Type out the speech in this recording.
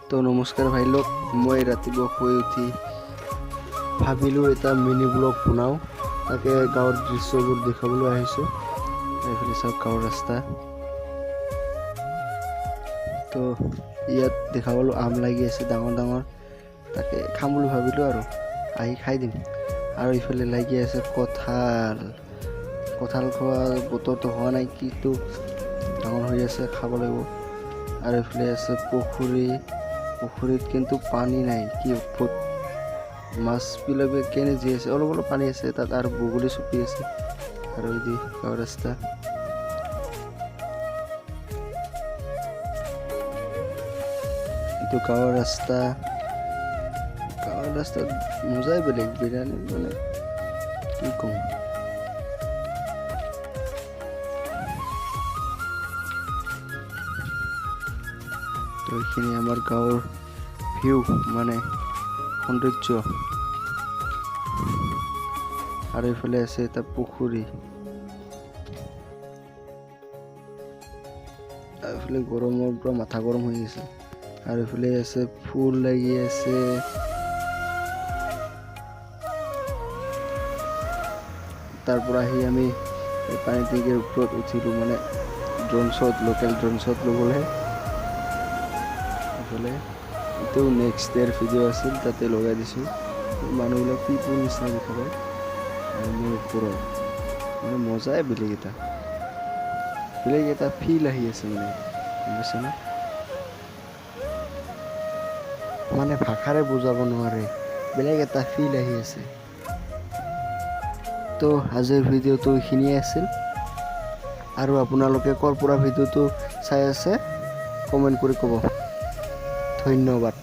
তো নমস্কাৰ ভাই লোক, মই ৰাতিপুৱা শুই উঠি ভাবিলোঁ এটা মিনি ব্লগ বনাওঁ, তাকে গাঁৱৰ দৃশ্যবোৰ দেখাবলৈ আহিছোঁ। এইফালে চাওক গাঁৱৰ ৰাস্তা। তো ইয়াত দেখাবলৈ আম লাগি আছে ডাঙৰ ডাঙৰ, তাকে খাম বুলি ভাবিলোঁ আৰু আহি খাই দিম। আৰু ইফালে লাগি আছে কঁঠাল খোৱা বতৰটো হোৱা নাই, কিন্তু ডাঙৰ হৈ আছে, খাব লাগিব। আৰু এইফালে আছে পুখুৰীত কিন্তু পানী নাই, কি অদ্ভুত। মাছবিলাকে কেনে জীয়াই আছে, অলপ অলপ পানী আছে তাত, আৰু বগলী চপি আছে। আৰু এই গাঁৱৰ ৰাস্তা, এইটো গাঁৱৰ ৰাস্তাত মজাই বেলেগ। বিৰিয়ানী মানে কি ক'ম। তো এইখিনি আমাৰ গাঁৱৰ ভিউ, মানে সৌন্দৰ্য। আৰু এইফালে আছে এটা পুখুৰী, এইফালে গৰমৰ পৰা মাথা গৰম হৈ আছে। আৰু এইফালে আছে ফুল লাগি আছে। তাৰ পৰা আহি আমি এই পানী টেংকিৰ ওপৰত উঠিলোঁ, মানে লোকেল ড্ৰোন শ্বট ল'বলৈ। এইফালে এইটো নেক্সট ডেৰ ভিডিঅ' আছিল, তাতে লগাই দিছোঁ। মানুহবিলাক পিপুৰ নিচিনা দেখা পায়। আৰু মোৰ ওপৰত মানে মজাই বেলেগ এটা ফিল আহি আছে, মানে গম পাইছেনে? মানে ভাষাৰে বুজাব নোৱাৰে, বেলেগ এটা ফিল আহি আছে। তো আজিৰ ভিডিঅ'টো এইখিনিয়ে আছিল। আৰু আপোনালোকে ক'ৰ পৰা ভিডিঅ'টো চাই আছে কমেণ্ট কৰি ক'ব। ধন্যবাদ।